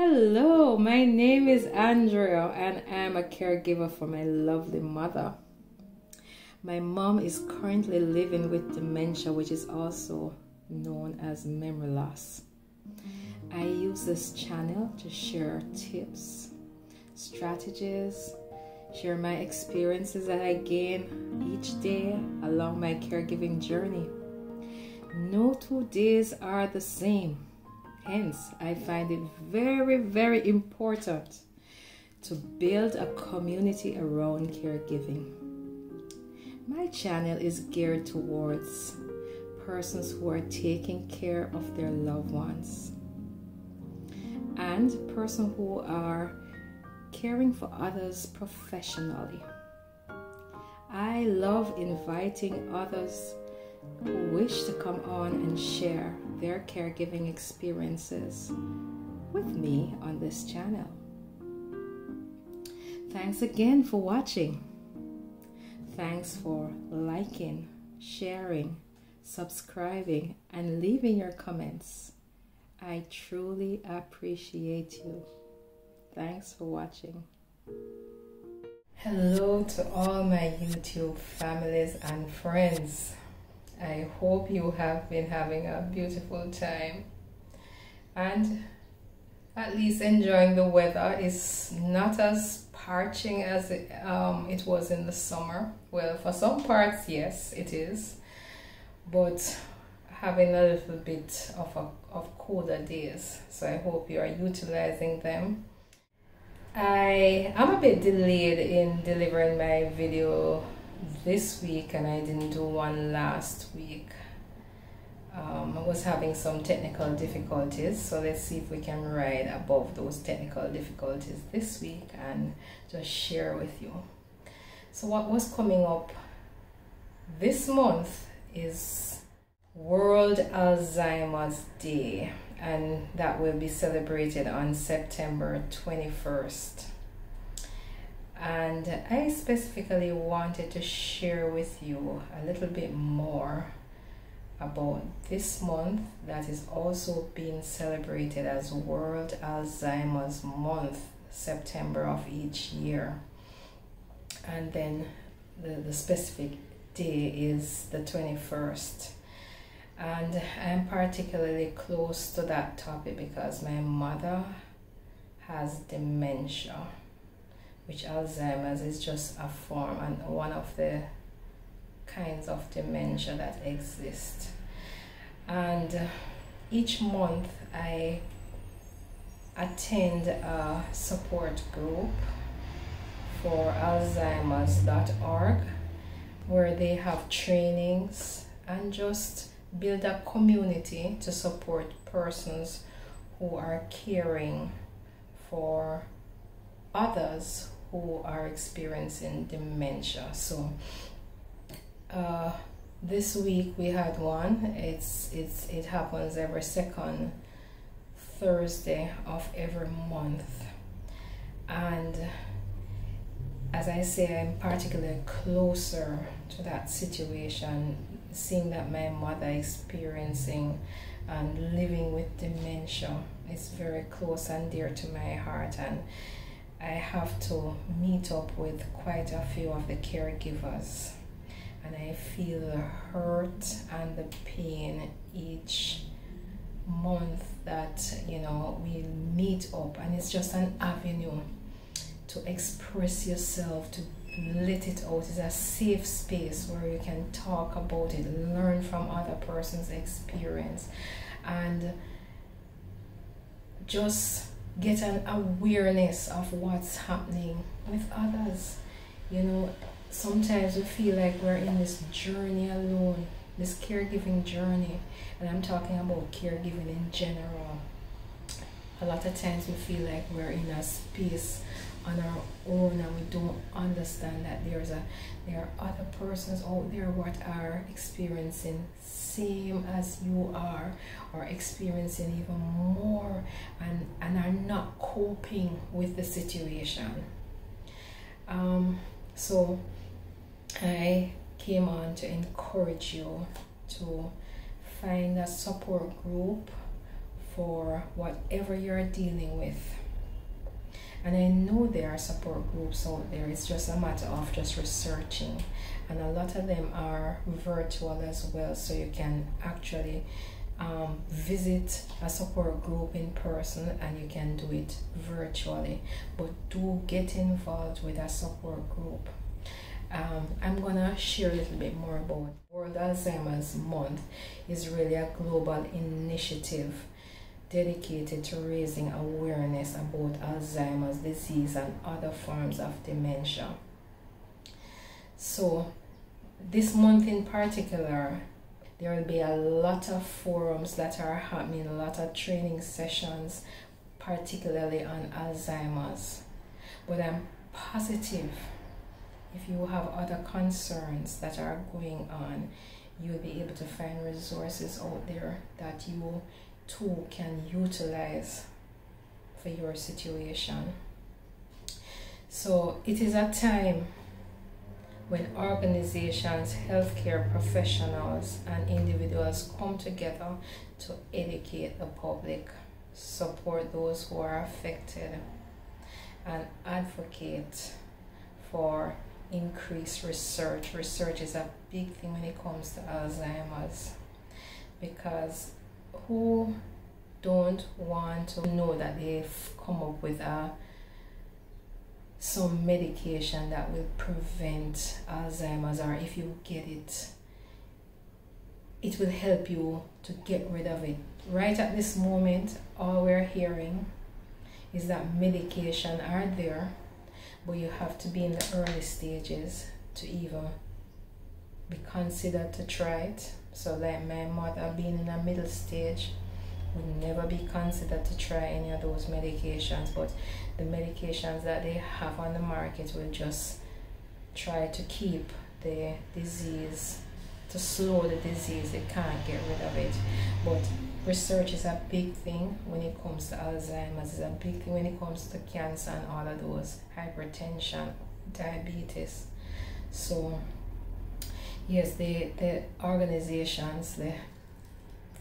Hello, my name is Andrea and I'm a caregiver for my lovely mother. My mom is currently living with dementia, which is also known as memory loss. I use this channel to share tips, strategies, share my experiences that I gain each day along my caregiving journey. No 2 days are the same. Hence, I find it very, very important to build a community around caregiving. My channel is geared towards persons who are taking care of their loved ones and persons who are caring for others professionally. I love inviting others who wish to come on and share their caregiving experiences with me on this channel. Thanks again for watching. Thanks for liking, sharing, subscribing, and leaving your comments. I truly appreciate you. Thanks for watching. Hello to all my YouTube families and friends. I hope you have been having a beautiful time and at least enjoying the weather. It's not as parching as it was in the summer. Well, for some parts, yes, it is, but having a little bit of colder days. So I hope you are utilizing them. I am a bit delayed in delivering my video this week, and I didn't do one last week. I was having some technical difficulties, so let's see if we can ride above those technical difficulties this week and just share with you. So what was coming up this month is World Alzheimer's Day, and that will be celebrated on September 21st. And I specifically wanted to share with you a little bit more about this month that is also being celebrated as World Alzheimer's Month, September of each year. And then the specific day is the 21st. And I'm particularly close to that topic because my mother has dementia, which Alzheimer's is just a form and one of the kinds of dementia that exist. And each month I attend a support group for alzheimers.org where they have trainings and just build a community to support persons who are caring for others who are experiencing dementia. So this week we had one. It happens every second Thursday of every month, and as I say, I'm particularly closer to that situation, seeing that my mother experiencing and living with dementia is very close and dear to my heart, and I have to meet up with quite a few of the caregivers, and I feel the hurt and the pain each month that, you know, we meet up, and it's just an avenue to express yourself, to let it out. It's a safe space where you can talk about it, learn from other person's experience, and just get an awareness of what's happening with others. You know, sometimes we feel like we're in this journey alone, this caregiving journey, and I'm talking about caregiving in general. A lot of times we feel like we're in a space on our own and we don't understand that there are other persons out there what are experiencing same as you are, or experiencing even more, and are not coping with the situation. So I came on to encourage you to find a support group for whatever you're dealing with. And I know there are support groups out there. It's just a matter of just researching, and a lot of them are virtual as well, so you can actually visit a support group in person, and you can do it virtually. But do get involved with a support group. I'm gonna share a little bit more about World Alzheimer's Month. Is really a global initiative dedicated to raising awareness about Alzheimer's disease and other forms of dementia. So this month in particular, there will be a lot of forums that are happening, a lot of training sessions, particularly on Alzheimer's. But I'm positive if you have other concerns that are going on, you'll be able to find resources out there that you too can utilize for your situation. So it is a time when organizations, healthcare professionals, and individuals come together to educate the public, support those who are affected, and advocate for increased research. Research is a big thing when it comes to Alzheimer's, because who don't want to know that they've come up with some medication that will prevent Alzheimer's, or if you get it, it will help you to get rid of it. Right at this moment, all we're hearing is that medication are there, but you have to be in the early stages to even be considered to try it. So like my mother being in a middle stage would never be considered to try any of those medications, but the medications that they have on the market will just try to keep the disease, to slow the disease. They can't get rid of it. But research is a big thing when it comes to Alzheimer's. It's a big thing when it comes to cancer and all of those, hypertension, diabetes. So yes, the organizations, the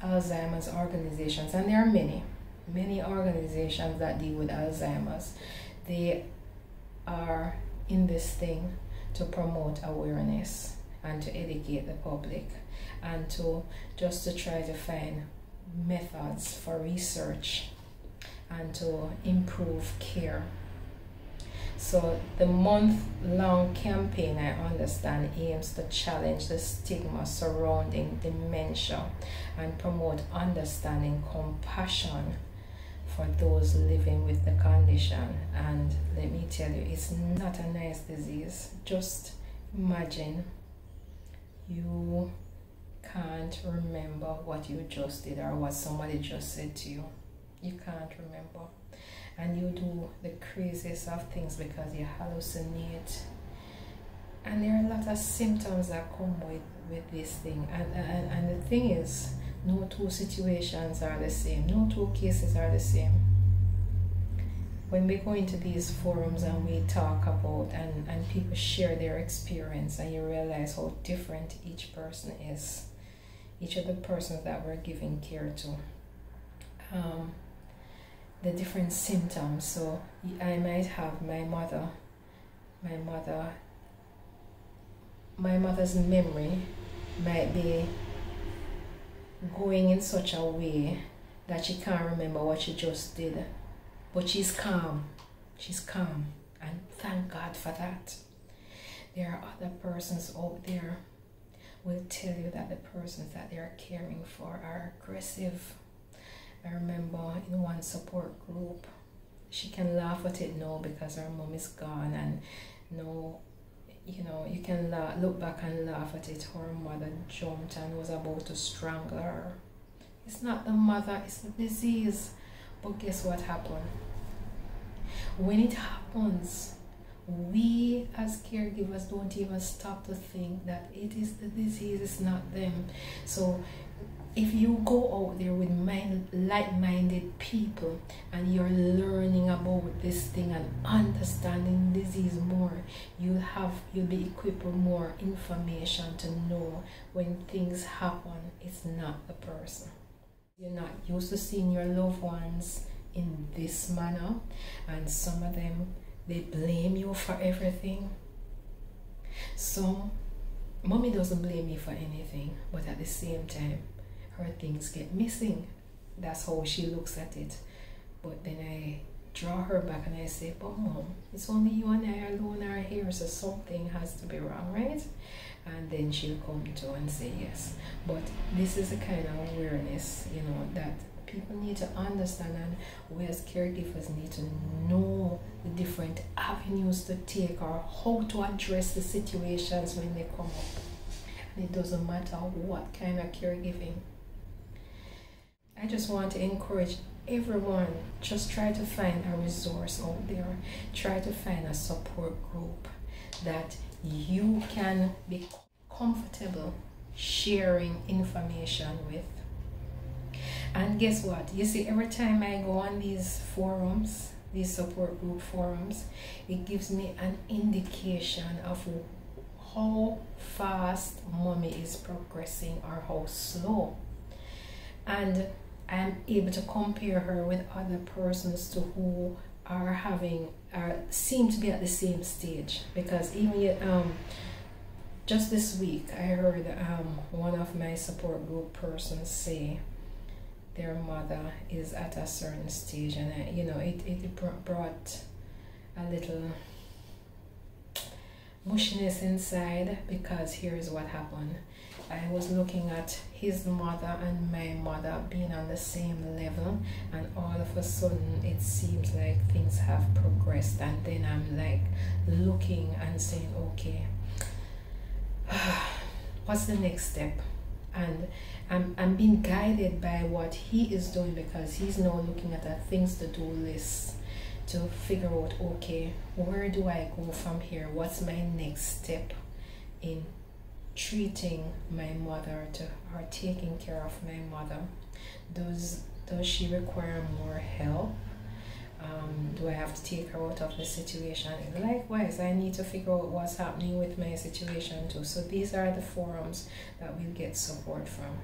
Alzheimer's organizations, and there are many organizations that deal with Alzheimer's, they are in this thing to promote awareness and to educate the public, and to try to find methods for research and to improve care. So the month-long campaign, I understand, aims to challenge the stigma surrounding dementia and promote understanding, compassion for those living with the condition. And let me tell you, it's not a nice disease. Just imagine you can't remember what you just did or what somebody just said to you. You can't remember. And you do the craziest of things because you hallucinate. And there are a lot of symptoms that come with this thing. And the thing is, no two situations are the same. No two cases are the same. When we go into these forums and we talk about and people share their experience, and you realize how different each person is, each of the persons that we're giving care to. The different symptoms. So I might have my mother's memory might be going in such a way that she can't remember what she just did, but she's calm, and thank God for that. There are other persons out there will tell you that the persons that they are caring for are aggressive. I remember in one support group, she can laugh at it now because her mom is gone, and now, you know, you can look back and laugh at it. Her mother jumped and was about to strangle her. It's not the mother, it's the disease. But guess what happened? When it happens, we as caregivers don't even stop to think that it is the disease, it's not them. So if you go out there with like-minded people and you're learning about this thing and understanding disease more, you'll be equipped with more information to know when things happen, it's not the person. You're not used to seeing your loved ones in this manner, and some of them, they blame you for everything. So mommy doesn't blame me for anything, but at the same time her things get missing. That's how she looks at it. But then I draw her back and I say, but mom, it's only you and I alone are here, so something has to be wrong, right? And then she'll come to and say yes. But this is the kind of awareness, you know, that people need to understand, and we as caregivers need to know the different avenues to take or how to address the situations when they come up. And it doesn't matter what kind of caregiving. I just want to encourage everyone, just try to find a resource out there. Try to find a support group that you can be comfortable sharing information with. And guess what? You see, every time I go on these forums, these support group forums, it gives me an indication of how fast mommy is progressing or how slow. And I'm able to compare her with other persons to who are having, seem to be at the same stage. Because even just this week, I heard one of my support group persons say their mother is at a certain stage, and you know, it brought a little mushiness inside, because here's what happened. I was looking at his mother and my mother being on the same level, and all of a sudden it seems like things have progressed, and then I'm like looking and saying, okay, what's the next step? And I'm being guided by what he is doing, because he's now looking at a things to do list to figure out, okay, where do I go from here? What's my next step in treating my mother or taking care of my mother? Does she require more help? Do I have to take her out of the situation? Likewise, I need to figure out what's happening with my situation too. So these are the forums that we'll get support from.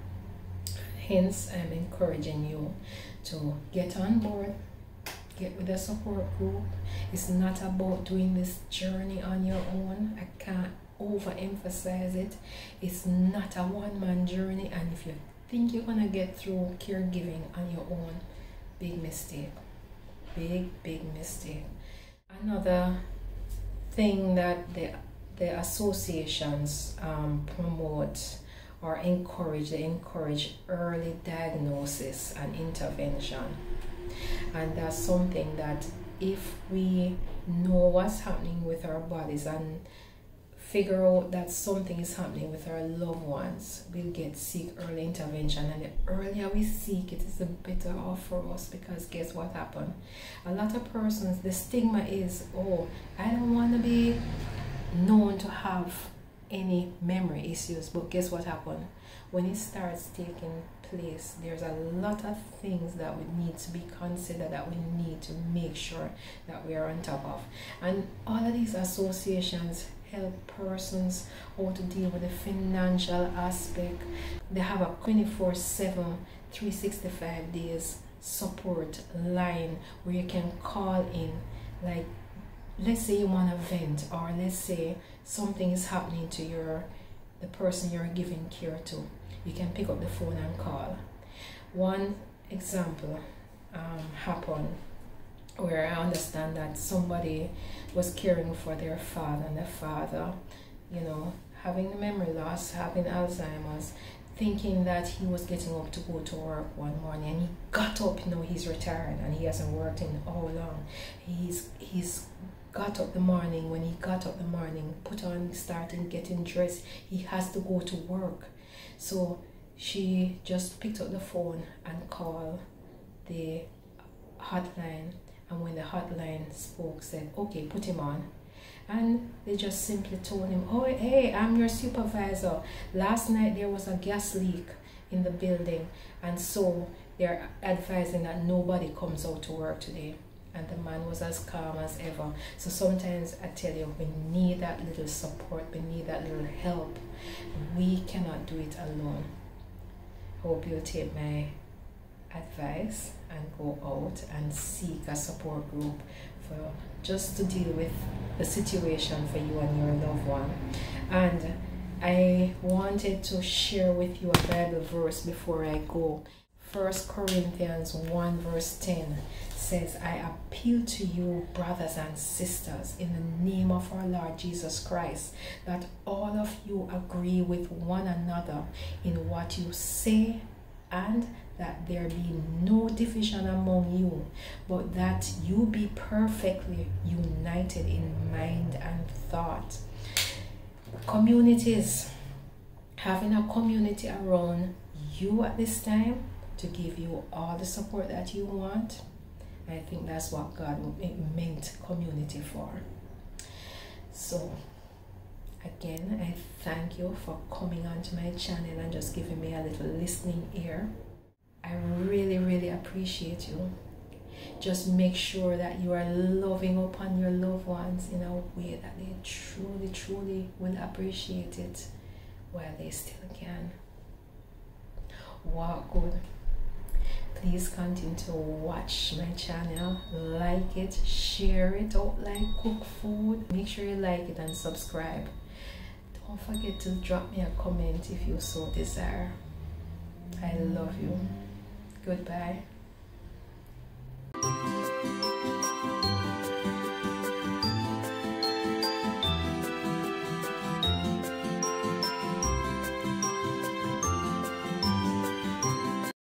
Hence, I'm encouraging you to get on board, get with a support group. It's not about doing this journey on your own. I can't overemphasize it. It's not a one-man journey, and if you think you're gonna get through caregiving on your own, big mistake. Big mistake. Another thing that the associations promote or encourage, they encourage early diagnosis and intervention. And that's something that if we know what's happening with our bodies and figure out that something is happening with our loved ones, we'll seek early intervention. And the earlier we seek it, is the better off for us, because guess what happened? A lot of persons, the stigma is, oh, I don't want to be known to have any memory issues. But guess what happened? When it starts taking place, there's a lot of things that we need to be considered, that we need to make sure that we are on top of. And all of these associations help persons how to deal with the financial aspect. They have a 24/7, 365 days support line where you can call in. Like, let's say you want to vent, or let's say something is happening to the person you're giving care to. You can pick up the phone and call. One example happened where I understand that somebody was caring for their father, and the father, you know, having memory loss, having Alzheimer's, thinking that he was getting up to go to work one morning, and he got up, you know, he's retired and he hasn't worked in how long. He's got up the morning. When he got up the morning, put on, started getting dressed, he has to go to work. So she just picked up the phone and called the hotline, and when the hotline spoke, said, okay, put him on. And they just simply told him, oh, hey, I'm your supervisor. Last night there was a gas leak in the building, and so they're advising that nobody comes out to work today. And the man was as calm as ever. So sometimes I tell you, we need that little support, we need that little help. We cannot do it alone. Hope you'll take my advice and go out and seek a support group for just to deal with the situation for you and your loved one. And I wanted to share with you a Bible verse before I go. 1 Corinthians 1 verse 10 says, I appeal to you, brothers and sisters, in the name of our Lord Jesus Christ, that all of you agree with one another in what you say, and that there be no division among you, but that you be perfectly united in mind and thought. Communities, having a community around you at this time to give you all the support that you want, I think that's what God meant community for. So again, I thank you for coming onto my channel and just giving me a little listening ear. I really appreciate you. Just make sure that you are loving upon your loved ones in a way that they truly will appreciate it while they still can. Walk good. Please continue to watch my channel, like it, share it out like cook food. Make sure you like it and subscribe. Don't forget to drop me a comment if you so desire. I love you. Goodbye.